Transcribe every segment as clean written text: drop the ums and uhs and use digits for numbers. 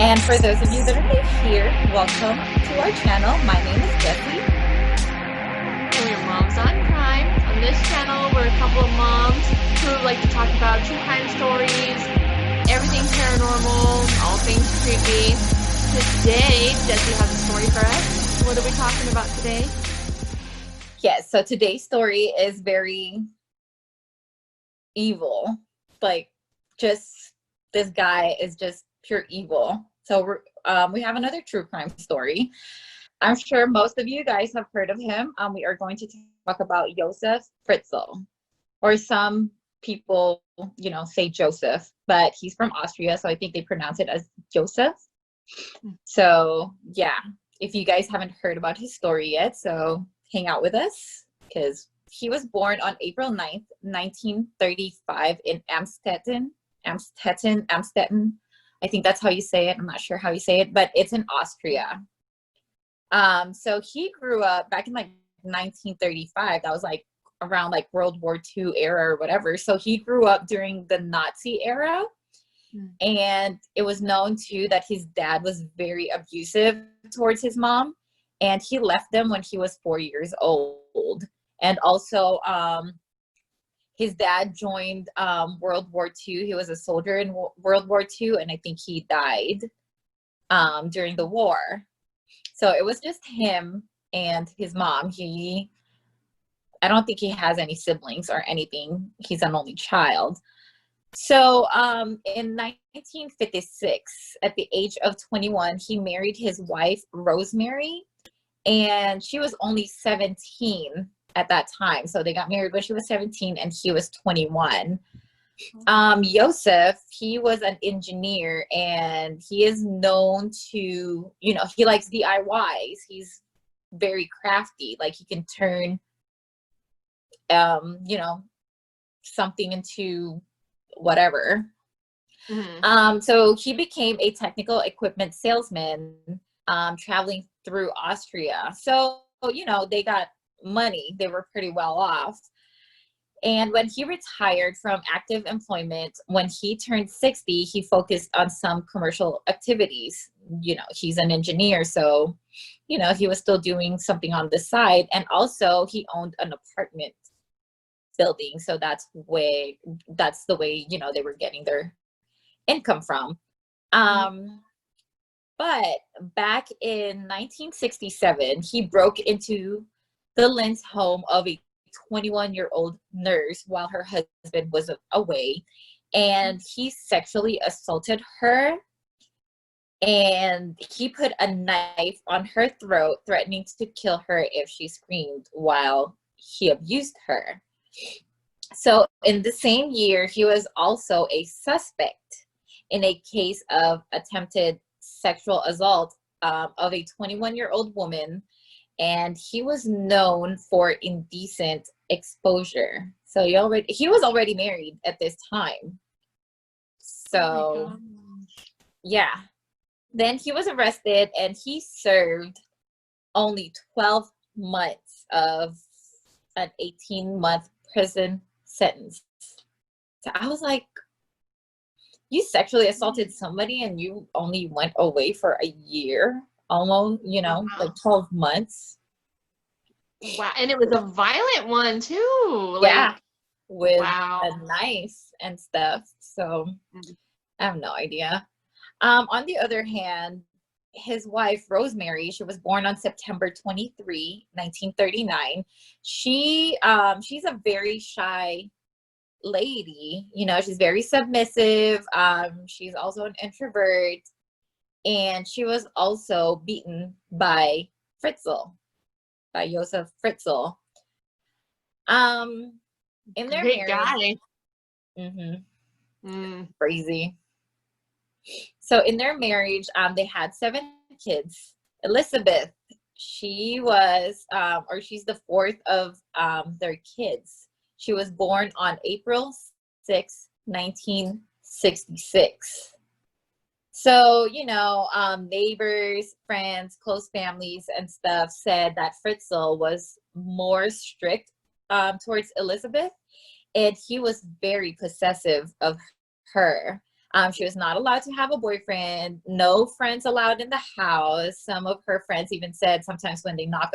And for those of you that are new here, welcome to our channel. My name is Jessie. And we're Moms on Crime. On this channel, we're a couple of moms who like to talk about true crime stories, everything paranormal, all things creepy. Today, Jessie has a story for us. What are we talking about today? Yes, so today's story is very evil. Like, just this guy is just pure evil. So we have another true crime story. I'm sure most of you guys have heard of him. We are going to talk about Josef Fritzl, or some people, say Joseph, but he's from Austria, so I think they pronounce it as Joseph. So yeah, if you guys haven't heard about his story yet, so hang out with us, because he was born on April 9th, 1935 in Amstetten. I think that's how you say it. I'm not sure how you say it, but it's in Austria. So he grew up back in like 1935. That was like around like World War II era or whatever. So he grew up during the Nazi era. And it was known too that his dad was very abusive towards his mom, and he left them when he was 4 years old. And also, his dad joined World War II. He was a soldier in World War II, and I think he died during the war. So it was just him and his mom. I don't think he has any siblings or anything. He's an only child. So in 1956, at the age of 21, he married his wife, Rosemary, and she was only 17 at that time. So they got married when she was 17 and he was 21. Josef, he was an engineer, and he is known to, he likes DIYs. He's very crafty. Like, he can turn, something into whatever. So he became a technical equipment salesman, traveling through Austria. So, they got money. They were pretty well off. And when he retired from active employment, when he turned 60, he focused on some commercial activities. He's an engineer, so, he was still doing something on the side. And also he owned an apartment building. So that's the way, they were getting their income from. But back in 1967, he broke into the Lynn's home of a 21-year-old nurse while her husband was away, and he sexually assaulted her, and he put a knife on her throat, threatening to kill her if she screamed while he abused her. So in the same year, he was also a suspect in a case of attempted sexual assault of a 21-year-old woman, and he was known for indecent exposure. So he was already married at this time. So yeah, then he was arrested, and he served only 12 months of an 18-month prison sentence. So I was like, you sexually assaulted somebody and you only went away for a year, almost, like 12 months. Wow. And it was a violent one too. Yeah, with a knife and stuff. So I have no idea. On the other hand, his wife, Rosemary, she was born on September 23, 1939. She's a very shy lady. She's very submissive. She's also an introvert, and she was also beaten by Josef Fritzl. In their Great marriage, guy. Crazy. So in their marriage, they had 7 kids. Elisabeth, she's the fourth of their kids. She was born on April 6, 1966. So, neighbors, friends, close families and stuff said that Fritzl was more strict towards Elisabeth, and he was very possessive of her. She was not allowed to have a boyfriend, no friends allowed in the house. Some of her friends even said sometimes when they knock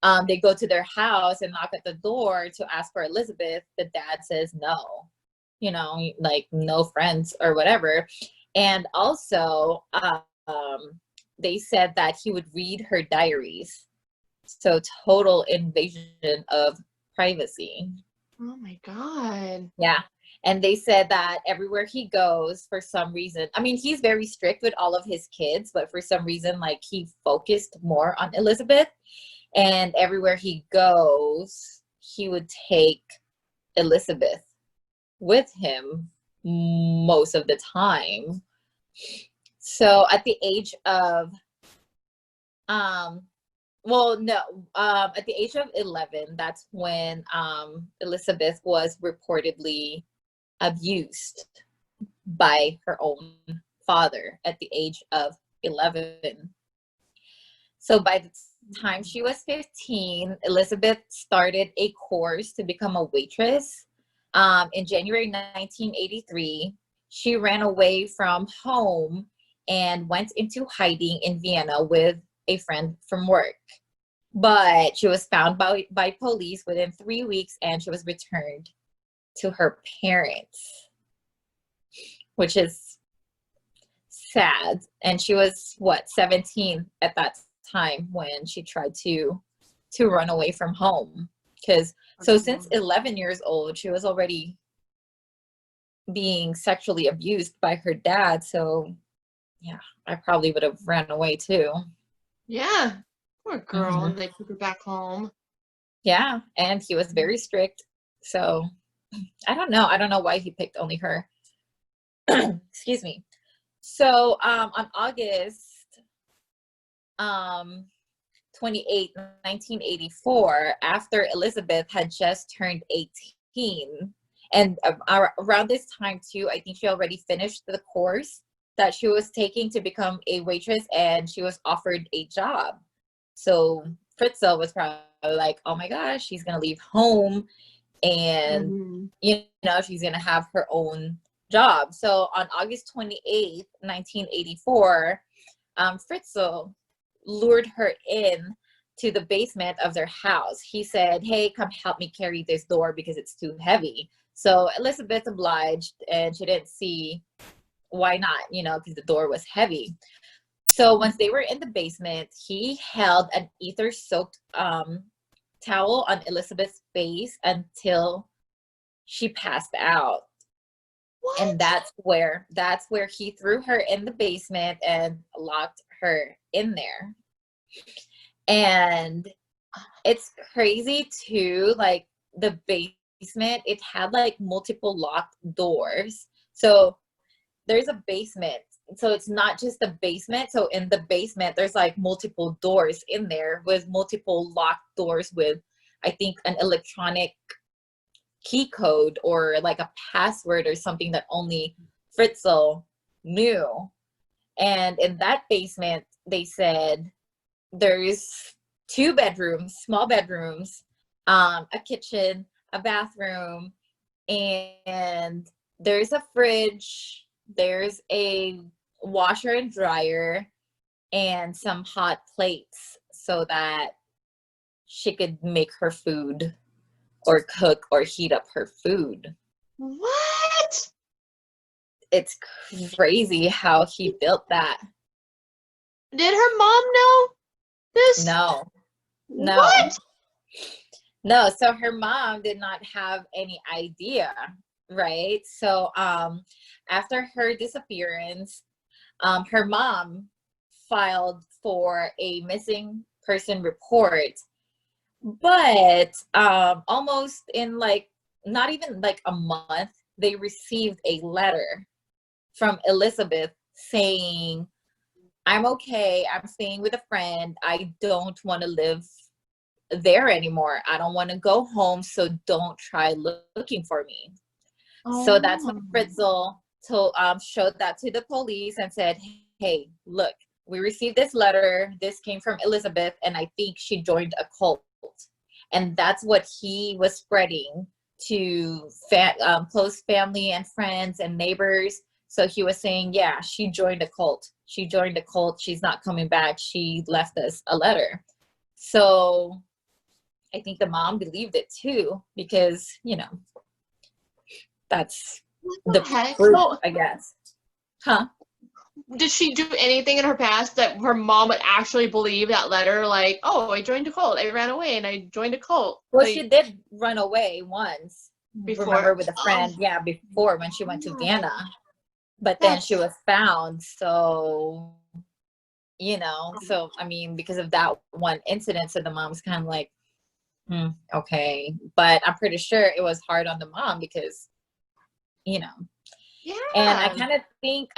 on, they go to their house and knock at the door to ask for Elisabeth, the dad says no, you know, like no friends or whatever. And also, they said that he would read her diaries. So total invasion of privacy. Oh my God. Yeah. And they said that everywhere he goes, for some reason, I mean, he's very strict with all of his kids, but for some reason, like, he focused more on Elisabeth. And everywhere he goes, he would take Elisabeth with him most of the time. So at the age of, at the age of 11, that's when Elisabeth was reportedly abused by her own father at the age of 11. So by the time she was 15, Elisabeth started a course to become a waitress. In January 1983, she ran away from home and went into hiding in Vienna with a friend from work. But she was found by police within 3 weeks, and she was returned to her parents, which is sad. And she was 17 at that time when she tried to run away from home. Because since 11 years old, she was already being sexually abused by her dad. So yeah, I probably would have ran away too. Yeah, poor girl. Mm-hmm. They took her back home. Yeah, and he was very strict. So I don't know why he picked only her. Excuse me. So on August 28, 1984, after Elisabeth had just turned 18, and around this time too, I think she already finished the course that she was taking to become a waitress, and she was offered a job. So Fritzl was probably like, oh my gosh, she's gonna leave home and you know, she's gonna have her own job. So on August 28th, 1984, Fritzl lured her in to the basement of their house. He said, hey, come help me carry this door because it's too heavy. So Elisabeth obliged, and she didn't see why not, you know, because the door was heavy. So once they were in the basement, he held an ether-soaked towel on Elisabeth's face until she passed out. What? And that's where he threw her in the basement and locked her in there. And it's crazy too, like the basement, it had like multiple locked doors. So there's a basement, so it's not just the basement. So in the basement, there's like multiple doors in there with multiple locked doors with, I think, an electronic key code or like a password or something that only Fritzl knew. And in that basement, they said there's 2 bedrooms, small bedrooms, a kitchen, a bathroom, and there's a fridge, there's a washer and dryer, and some hot plates so that she could make her food or cook or heat up her food. What? It's crazy how he built that. Did her mom know this? No. What? No, so her mom did not have any idea, right? So after her disappearance, her mom filed for a missing person report, but almost in like not even like a month, they received a letter from Elisabeth saying, I'm okay, I'm staying with a friend, I don't want to live there anymore, I don't want to go home, so don't try looking for me. So that's when Fritzl showed that to the police and said, hey, look, we received this letter, this came from Elisabeth, and I think she joined a cult. And that's what he was spreading to close family and friends and neighbors, So he was saying, yeah, she joined a cult. She joined a cult. She's not coming back. She left us a letter. So I think the mom believed it too, because, you know, that's What the heck? proof, So, I guess. Huh? did she do anything in her past that her mom would actually believe that letter? Like, oh, I joined a cult. I ran away and I joined a cult. Well, Like, she did run away once. Remember, before. with a friend, yeah, before, when she went to Vienna. But then she That's was found. So, you know, so I mean, because of that one incident, so the mom's kind of like, okay. But I'm pretty sure it was hard on the mom because, you know. And I yeah. kind of think,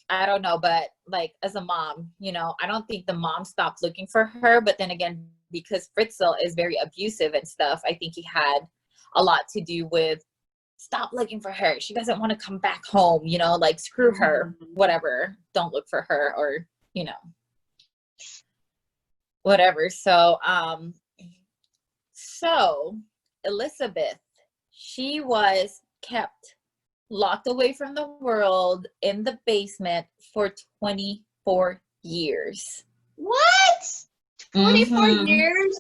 I don't know, but like as a mom, you know, I don't think the mom stopped looking for her. But then again, because Fritzl is very abusive and stuff, I think he had a lot to do with stop looking for her. She doesn't want to come back home, you know, like screw her, whatever. Don't look for her, or, you know, whatever. So Elisabeth, she was kept locked away from the world in the basement for 24 years. What? 24 Mhm. years?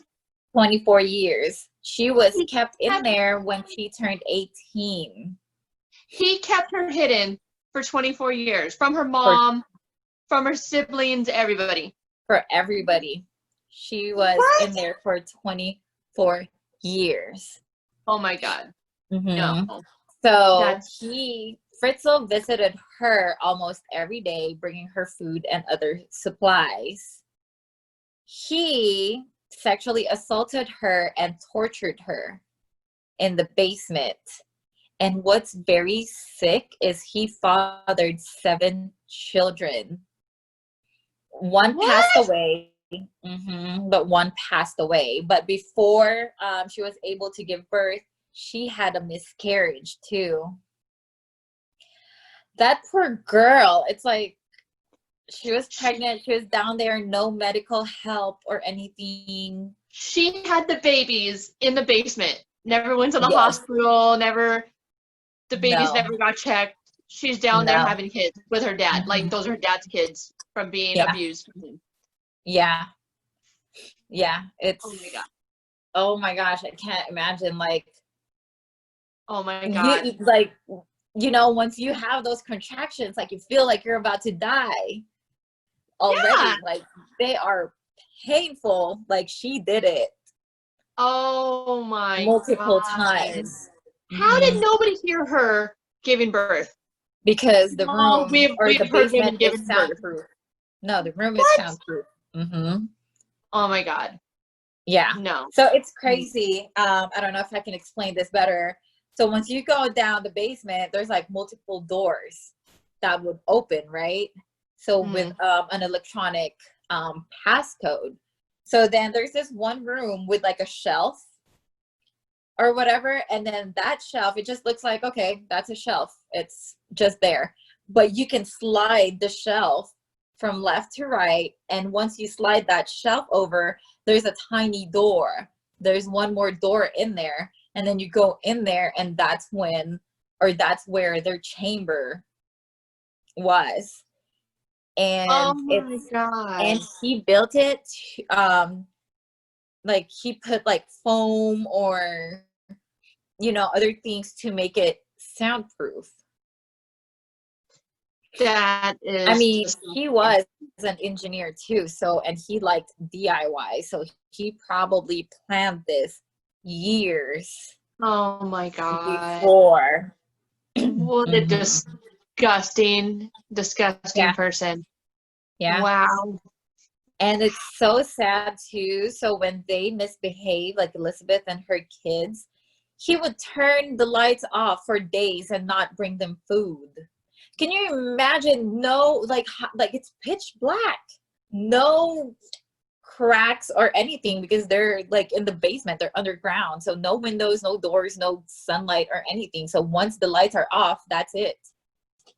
24 years. She was He kept in kept, there when she turned 18. he kept her hidden for 24 years from her For mom, from her siblings, everybody. for everybody. She was What? in there for 24 years. Oh my God. No. Mm-hmm. So That's Fritzl visited her almost every day, bringing her food and other supplies. He sexually assaulted her and tortured her in the basement. And what's very sick is he fathered 7 children. One passed what? away, but one passed away. But before she was able to give birth, she had a miscarriage too. That poor girl. It's like she was pregnant. She was down there, no medical help or anything. She had the babies in the basement. Never went to the Yes. hospital. Never. The babies No. never got checked. She's down there No. having kids with her dad. Like, those are her dad's kids from being Yeah. abused from him. Yeah. Yeah. It's, Oh my God. oh my gosh, I can't imagine. Like, Oh my God. like, you know, once you have those contractions, like you feel like you're about to die Yeah. already. Like, they are painful. Like, she did it Oh my multiple God. times. How did nobody hear her giving birth? Because the No, room or the we've heard basement women is giving birth. soundproof. No, the room is What? soundproof. Oh my God. Yeah. No. So it's crazy. I don't know if I can explain this better. So once you go down the basement, there's like multiple doors that would open, right? So with an electronic passcode. So then there's this one room with like a shelf or whatever, and then that shelf, it just looks like, okay, that's a shelf, it's just there, but you can slide the shelf from left to right, and once you slide that shelf over, there's a tiny door, there's one more door in there, and then you go in there, and that's where their chamber was. Oh And my God. he built it like he put like foam or, you know, other things to make it soundproof. That is I mean, disgusting. he was an engineer too, so, and he liked DIY, so he probably planned this years Oh my God. before. What a disgusting, disgusting Yeah, person. yeah. Wow. And it's so sad too. So when they misbehave, like Elisabeth and her kids, he would turn the lights off for days and not bring them food. Can you imagine? No, like it's pitch black, no cracks or anything, because they're like in the basement, they're underground, so no windows, no doors, no sunlight or anything. So once the lights are off, that's it.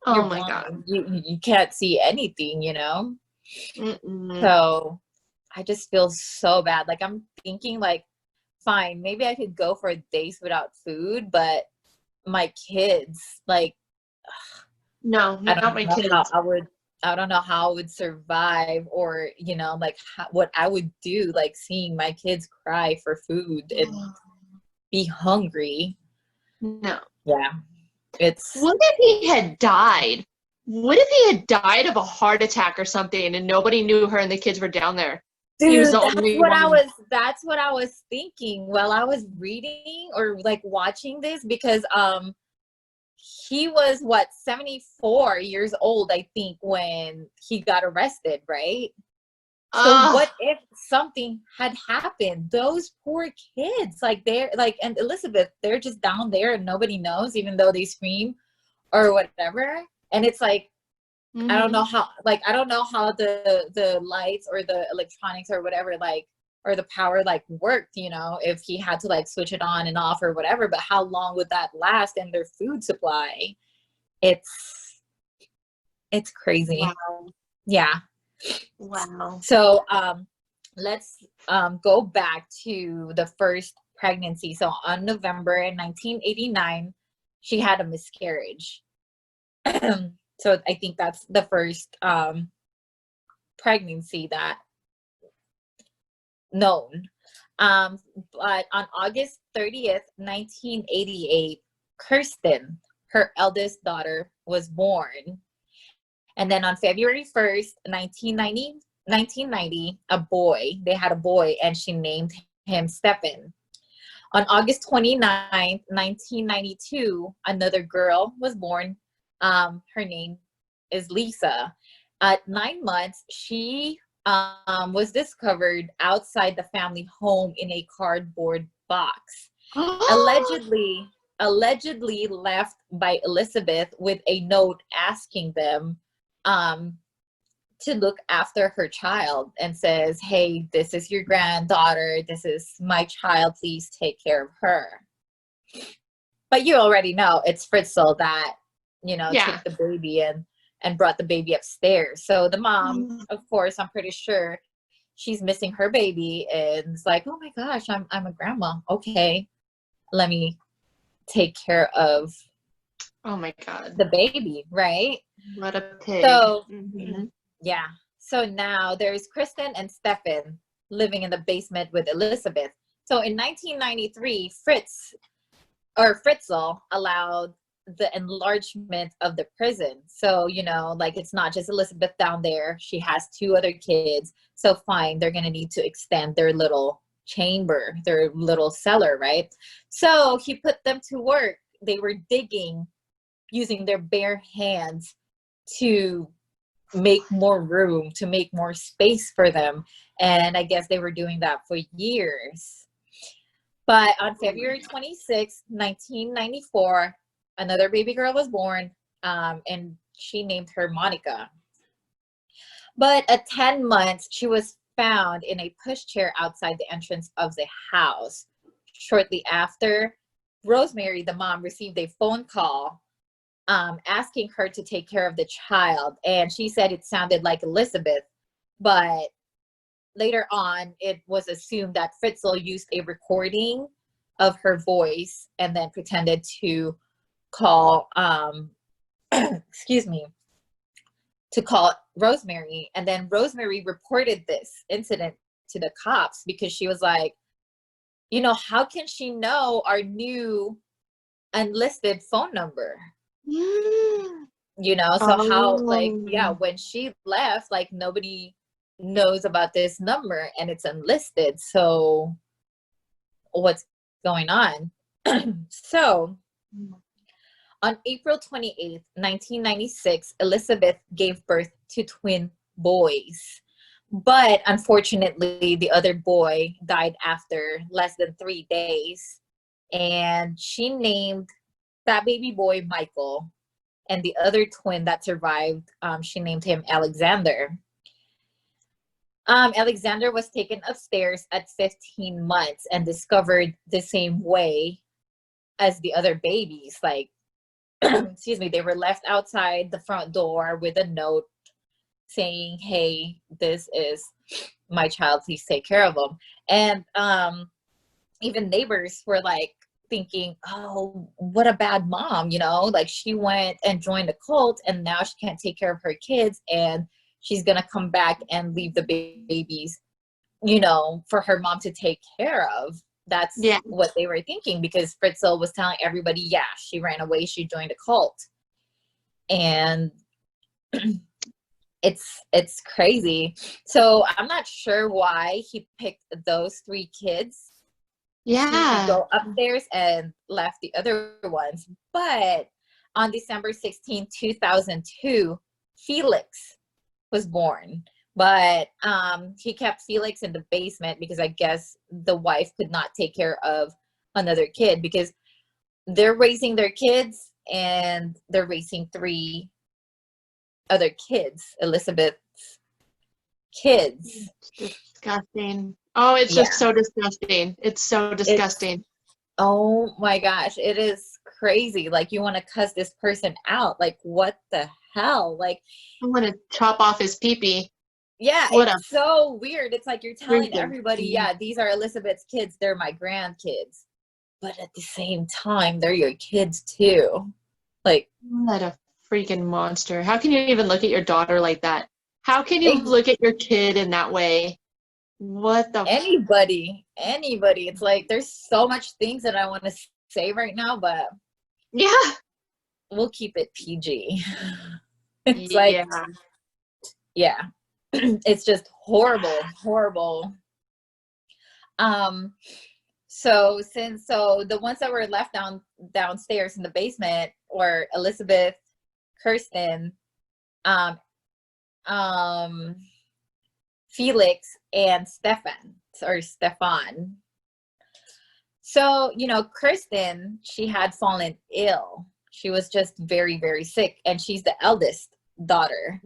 You're Oh my blind. God. You can't see anything, you know. Mm-mm. So I just feel so bad. Like, I'm thinking like, fine, maybe I could go for days without food, but my kids, like, No, I not don't my know how kids. I don't know how I would survive, or, you know, like what I would do, like seeing my kids cry for food and be hungry. No. Yeah, it's What if he had died? What if he had died of a heart attack or something and nobody knew her and the kids were down there? He was dude, the only one. that's what I was thinking while I was reading or like watching this, because he was what, 74 years old, I think, when he got arrested, right? So Ugh. what if something had happened? Those poor kids, like they're like, and Elisabeth, they're just down there and nobody knows, even though they scream or whatever. And it's like, I don't know Mhm. how, like, I don't know how the lights or the electronics or whatever, like, or the power like worked, you know, if he had to like switch it on and off or whatever, but how long would that last, and their food supply? It's it's crazy. Wow. Yeah. Wow. So let's go back to the first pregnancy. So on November in 1989, she had a miscarriage. So I think that's the first pregnancy that known. But on August 30th, 1988, Kirsten, her eldest daughter, was born. And then on February 1st, 1990, a boy, they had a boy, and she named him Stefan. On August 29th, 1992, another girl was born. Her name is Lisa. At 9 months, she was discovered outside the family home in a cardboard box, allegedly left by Elisabeth with a note asking them um, to look after her child, and says, hey, this is your granddaughter, this is my child, please take care of her. But you already know it's Fritzl that, you know, Yeah. took the baby and brought the baby upstairs. So the mom, of course, I'm pretty sure she's missing her baby, and it's like, oh my gosh, I'm a grandma, okay, let me take care of Oh my God. the baby, right? What a pig. So Mhm. yeah. So now there's Kristen and Stefan living in the basement with Elisabeth. So in 1993, Fritzl allowed the enlargement of the prison. So, you know, like, it's not just Elisabeth down there. She has two other kids. So fine, they're going to need to extend their little chamber, their little cellar, right? So he put them to work. They were digging using their bare hands to make more room, to make more space for them. And I guess they were doing that for years. But on February 26, 1994, another baby girl was born, and she named her Monica. But at 10 months, she was found in a pushchair outside the entrance of the house. Shortly after, Rosemary, the mom, received a phone call asking her to take care of the child. And she said it sounded like Elisabeth, but later on, it was assumed that Fritzl used a recording of her voice and then pretended to call, excuse me, to call Rosemary. And then Rosemary reported this incident to the cops because she was like, you know, how can she know our new unlisted phone number? You know, so how, like, yeah, Oh. when she left, like, nobody knows about this number and it's unlisted. So what's going on? So on April 28th, 1996, Elisabeth gave birth to twin boys. But unfortunately, the other boy died after less than 3 days. And she named that baby boy Michael. And the other twin that survived, she named him Alexander. Alexander was taken upstairs at 15 months and discovered the same way as the other babies. Like, excuse me, they were left outside the front door with a note saying, hey, this is my child, please take care of him. And even neighbors were like, thinking, oh, what a bad mom, you know, like she went and joined a cult and now she can't take care of her kids and she's going to come back and leave the babies, you know, for her mom to take care of. That's Yeah. what they were thinking, because Fritzl was telling everybody, yeah, she ran away, she joined a cult. And it's crazy. So I'm not sure why he picked those 3 kids to Yeah. go upstairs and left the other ones. But on December 16, 2002, Felix was born. But he kept Felix in the basement because I guess the wife could not take care of another kid, because they're raising their kids and they're raising 3 other kids, Elisabeth's kids. Disgusting. Oh, it's Yeah. just so disgusting. It's so disgusting. Oh my gosh, it is crazy. Like, you want to cuss this person out. Like, what the hell? Like, I want to chop off his pee-pee. yeah, What it's so weird. It's like you're telling freaking everybody, yeah, these are Elisabeth's kids, they're my grandkids. But at the same time, they're your kids too. Like, what a freaking monster. How can you even look at your daughter like that? How can you ex- look at your kid in that way? What the anybody. It's like there's so much things that I want to say right now, but Yeah. we'll keep it PG. It's like, yeah, it's just horrible. So the ones that were left downstairs in the basement were Elisabeth, Kirsten, um, Felix, and Stefan. So, you know, Kirsten, she had fallen ill. She was just very, very sick, and she's the eldest daughter.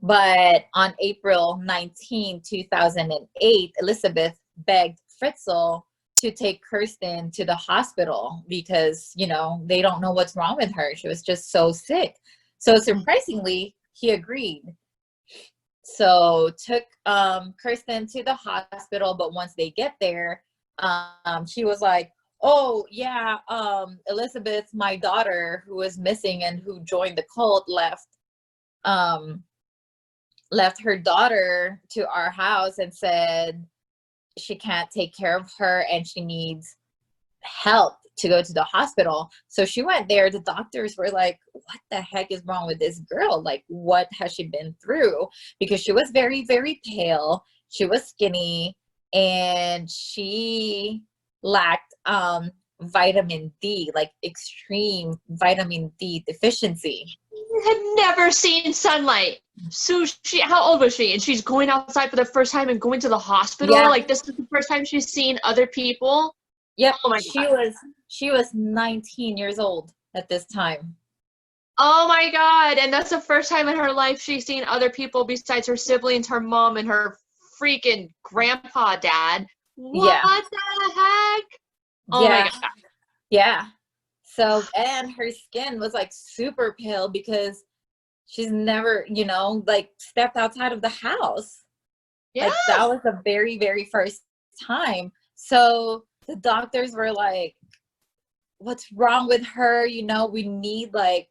But on April 19, 2008, Elisabeth begged Fritzl to take Kirsten to the hospital because, you know, they don't know what's wrong with her. She was just so sick. So surprisingly, he agreed. So took Kirsten to the hospital, but once they get there, she was like, oh yeah, Elisabeth, my daughter who was missing and who joined the cult, left her daughter to our house and said she can't take care of her and she needs help to go to the hospital. So she went there. The doctors were like, what the heck is wrong with this girl? Like, what has she been through? Because she was very, very pale. She was skinny and she lacked vitamin D, like extreme vitamin D deficiency. Had never seen sunlight. So how old was she? And she's going outside for the first time and going to the hospital? Yeah. Like, this is the first time she's seen other people? Yep. Oh my God. She was 19 years old at this time. Oh my God. And that's the first time in her life she's seen other people besides her siblings, her mom, and her freaking grandpa dad. What the heck? Oh my God. Yeah. So, and her skin was like super pale because she's never, you know, like stepped outside of the house. Yeah. Like, that was the very, very first time. So the doctors were like, what's wrong with her? You know, we need like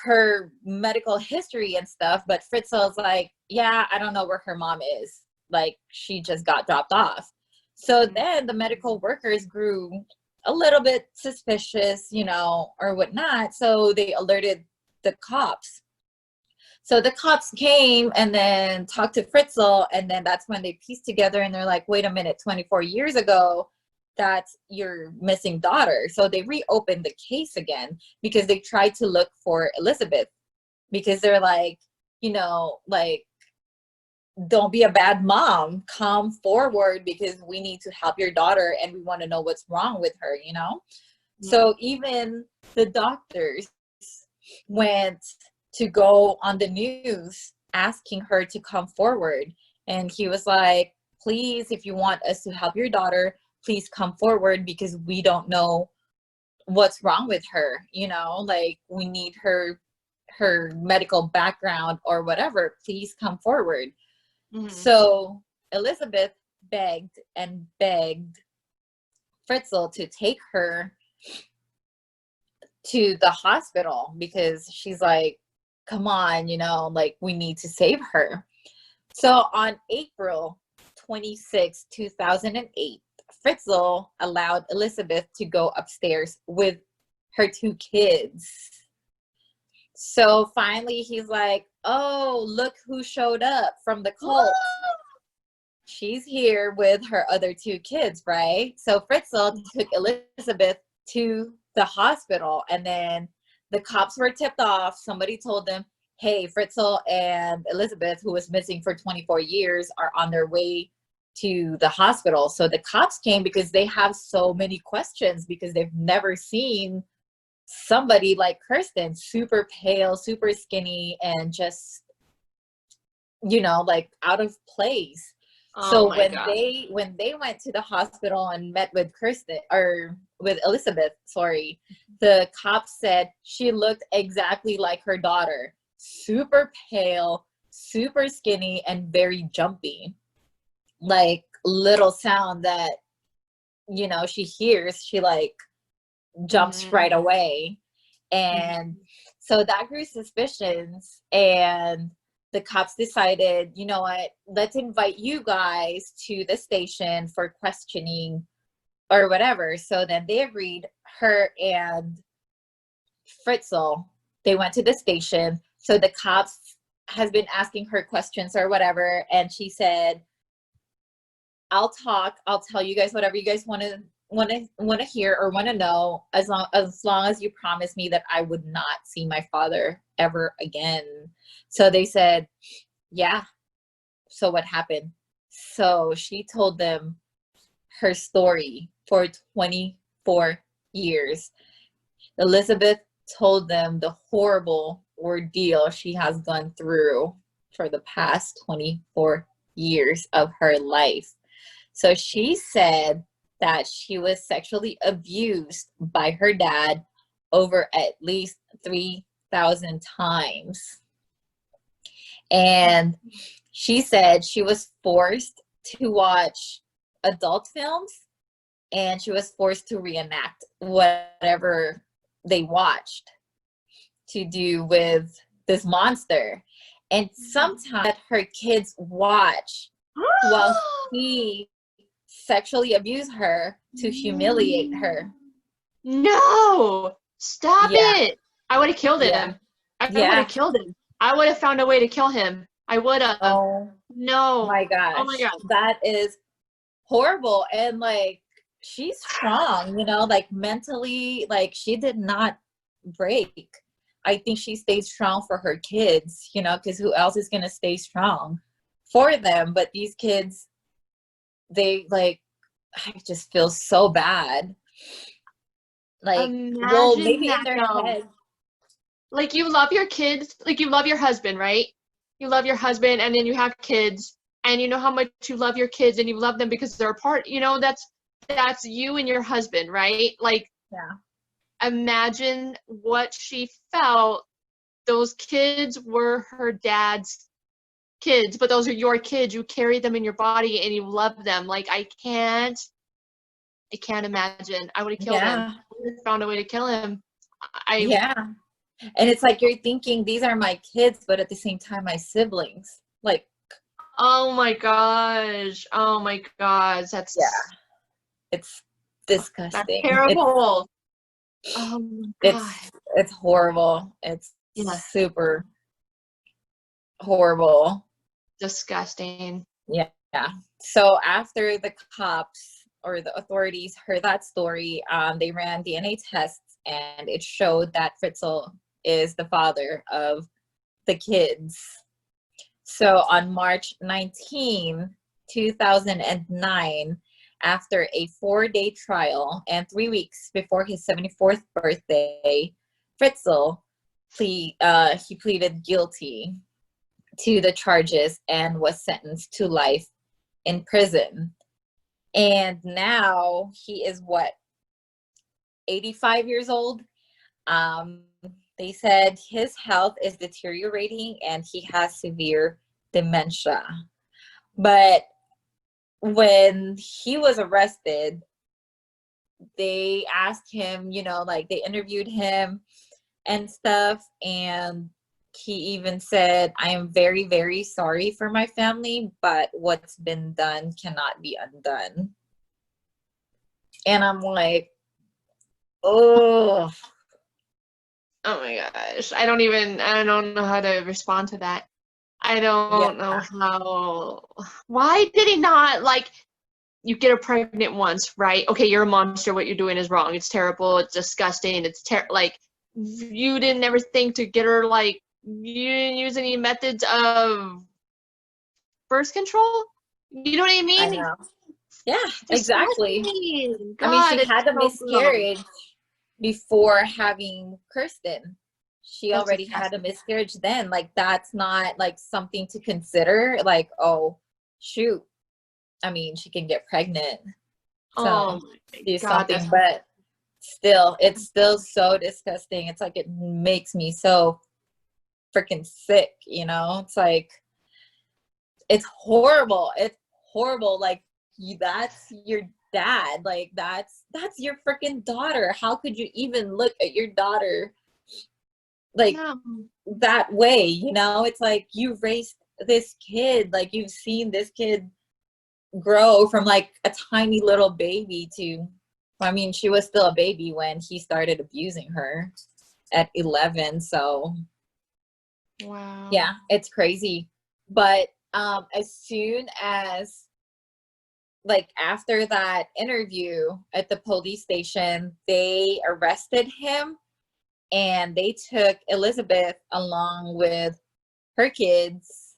her medical history and stuff. But Fritzl's like, yeah, I don't know where her mom is. Like, she just got dropped off. So then the medical workers grew a little bit suspicious, you know, or whatnot. So they alerted the cops. So the cops came and then talked to Fritzl, and then that's when they pieced together and they're like, wait a minute, 24 years ago, that's your missing daughter. So they reopened the case again because they tried to look for Elisabeth, because they're like, you know, like, don't be a bad mom, come forward because we need to help your daughter and we want to know what's wrong with her, you know? Yeah. So even the doctors went to go on the news asking her to come forward. And he was like, please, if you want us to help your daughter, please come forward because we don't know what's wrong with her, you know? Like, we need her medical background or whatever. Please come forward. Mm-hmm. So Elisabeth begged and begged Fritzl to take her to the hospital because she's like, come on, like we need to save her. So on April 26, 2008, Fritzl allowed Elisabeth to go upstairs with her 2 kids. So finally he's like, oh, look who showed up from the cult. She's here with her other 2 kids, right? So Fritzl took Elisabeth to the hospital, and then the cops were tipped off. Somebody told them, hey, Fritzl and Elisabeth, who was missing for 24 years, are on their way to the hospital. So the cops came because they have so many questions because they've never seen somebody like Kirsten, super pale, super skinny, and just, like out of place. So when they went to the hospital and met with Kirsten, or with Elisabeth, sorry, the cops said she looked exactly like her daughter, super pale, super skinny, and very jumpy. Like little sound that, she hears, she like jumps right away. And so that grew suspicions, and the cops decided, you know what, let's invite you guys to the station for questioning or whatever. So then they agreed, her and Fritzl, they went to the station. So the cops has been asking her questions or whatever, and she said, I'll tell you guys whatever you guys want to hear or want to know, as long as you promise me that I would not see my father ever again. So they said, yeah. So what happened? So she told them her story for 24 years. Elisabeth told them the horrible ordeal she has gone through for the past 24 years of her life. So she said that she was sexually abused by her dad over at least 3,000 times. And she said she was forced to watch adult films, and she was forced to reenact whatever they watched to do with this monster. And sometimes her kids watch while he sexually abused her to humiliate her. No, stop it. I would have killed him. Yeah. I would have killed him. I would have found a way to kill him. I would have. Oh no. My gosh. Oh my God. That is horrible. And like, she's strong, like mentally, like she did not break. I think she stayed strong for her kids, because who else is going to stay strong for them? But these kids, they like, I just feel so bad. Like, well, maybe in their head. Like, you love your kids, like you love your husband, right? You love your husband, and then you have kids, and you know how much you love your kids, and you love them because they're a part, that's you and your husband, right? Like, yeah. Imagine what she felt. Those kids were her dad's kids, but those are your kids. You carry them in your body and you love them. Like, I can't imagine. I would have killed him. I would have found a way to kill him. Yeah. And it's like, you're thinking, these are my kids, but at the same time, my siblings. Like, oh my gosh. That's, it's disgusting. That's terrible. Oh my God. It's horrible. It's super horrible. Disgusting. Yeah. So after the cops or the authorities heard that story, they ran DNA tests, and it showed that Fritzl is the father of the kids. So on March 19, 2009, after a 4-day trial and 3 weeks before his 74th birthday, Fritzl he pleaded guilty to the charges and was sentenced to life in prison. And now he is 85 years old. They said his health is deteriorating and he has severe dementia. But when he was arrested, they asked him, you know, like they interviewed him and stuff, and he even said, I am very, very sorry for my family, but what's been done cannot be undone. And I'm like, oh. Oh my gosh. I don't know how to respond to that. I don't know Yeah. how. Why did he not, like, you get her pregnant once, right? Okay, you're a monster. What you're doing is wrong. It's terrible. It's disgusting. Like, you didn't ever think to get her, like, you didn't use any methods of birth control? You know what I I mean? know. Yeah, exactly. Disgusting. I mean, God, she it's had a so gross. miscarriage before having Kirsten. She That's already had a disgusting. miscarriage then. Like, that's not like something to consider. Like, oh, shoot. I mean, she can get pregnant. Oh So my do God, something, that's but still, it's still so disgusting. It's like, it makes me so freaking sick, you know? It's like, it's horrible. It's horrible. Like, that's your dad. Like, that's your freaking daughter. How could you even look at your daughter like no. that way? You know, it's like, you raised this kid, like, you've seen this kid grow from like a tiny little baby to, I mean, she was still a baby when he started abusing her at 11. So Wow. yeah, it's crazy. But as soon as, like, after that interview at the police station, they arrested him, and they took Elisabeth along with her kids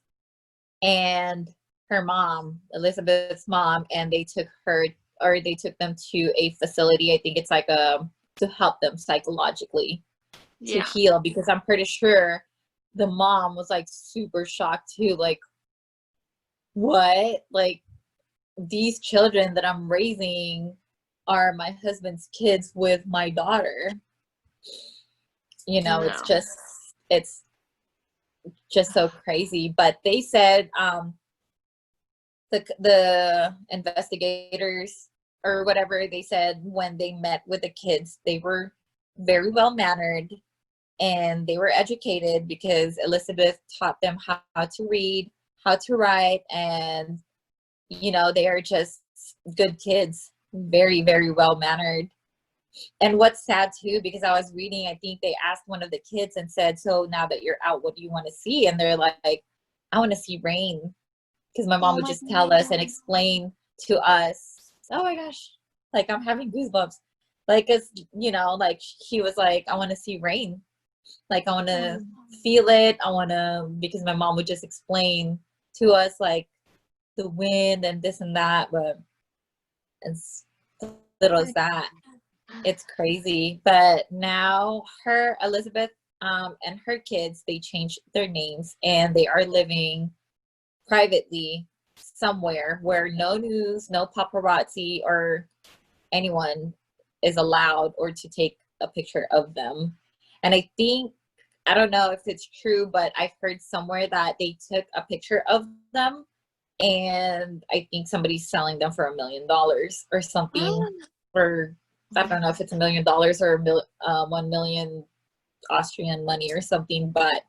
and her mom, Elisabeth's mom, and they took her, or they took them to a facility. I think it's like to help them psychologically to Yeah. heal, because I'm pretty sure the mom was like super shocked too. Like, what? Like, these children that I'm raising are my husband's kids with my daughter. You know, No. it's just so crazy. But they said the investigators or whatever, they said when they met with the kids, they were very well mannered and they were educated, because Elisabeth taught them how to read, how to write, and you know, they are just good kids, very, very well mannered. And what's sad too, because I was reading, I think they asked one of the kids and said, so now that you're out, what do you want to see? And they're like, I want to see rain. Because my mom Oh would my just tell us God. and explain to us, oh my gosh, like, I'm having goosebumps. Like, as you know, like, he was like, I want to see rain. Like, I want to feel it. I want to, because my mom would just explain to us, like, the wind and this and that. But as little as that, it's crazy. But now her, Elisabeth, and her kids, they changed their names and they are living privately somewhere where no news, no paparazzi or anyone is allowed or to take a picture of them. And I think, I don't know if it's true, but I've heard somewhere that they took a picture of them, and I think somebody's selling them for $1 million or something. Or I don't know if it's $1 million or 1 million Austrian money or something, but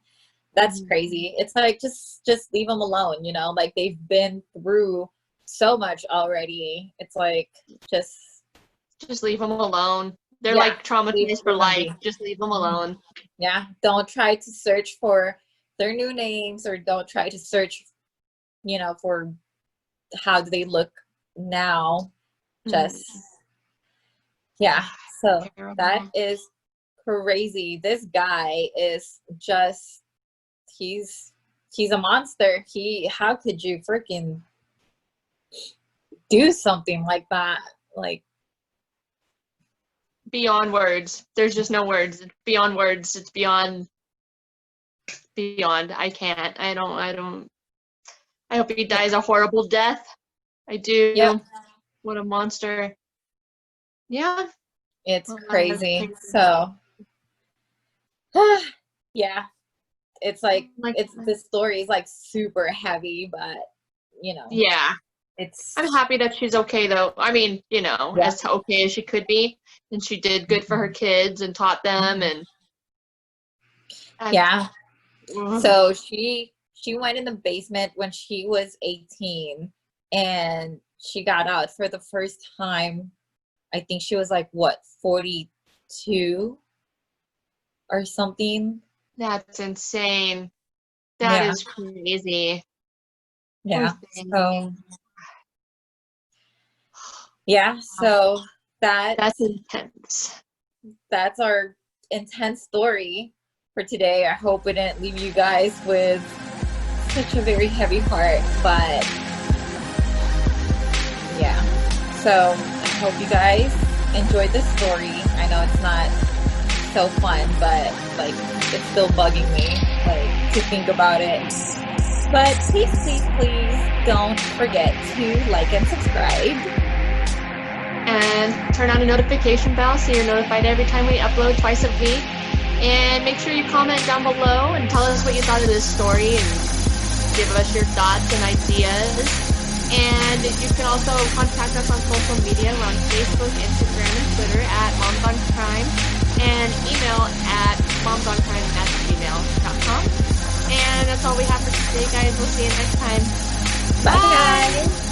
that's crazy. It's like, just leave them alone, you know, like, they've been through so much already. It's like, Just leave them alone. They're yeah, like leave, traumatized for leave them life. be. Just leave them Mhm. alone. Yeah, don't try to search for their new names, or don't try to search, you know, for how do they look now. Just, yeah. So that Terrible. is crazy. This guy is just, he's a monster. How could you freaking do something like that? Like, Beyond words. There's just no words. It's beyond words. It's beyond. I can't. I don't. I hope he yeah, dies a horrible death. I yep, do. What a monster. Yeah. it's Well, that's crazy. crazy. So yeah, it's like, Like, it's, the story is like super heavy, but you know, yeah. I'm happy that she's okay, though. I mean, you know, Yeah. as okay as she could be. And she did good for her kids and taught them. And yeah. So she went in the basement when she was 18, and she got out for the first time. I think she was like, what, 42 or something? That's insane. That is crazy. Yeah. So yeah, so that's intense. That's our intense story for today. I hope we didn't leave you guys with such a very heavy heart, but yeah. So I hope you guys enjoyed this story. I know it's not so fun, but like it's still bugging me like to think about it. But please, please, please don't forget to like and subscribe. And turn on the notification bell so you're notified every time we upload twice a week. And make sure you comment down below and tell us what you thought of this story and give us your thoughts and ideas. And you can also contact us on social media. We're on Facebook, Instagram, and Twitter at Momsoncrime, and email at momsoncrime@gmail.com. And that's all we have for today, guys. We'll see you next time. Bye, guys.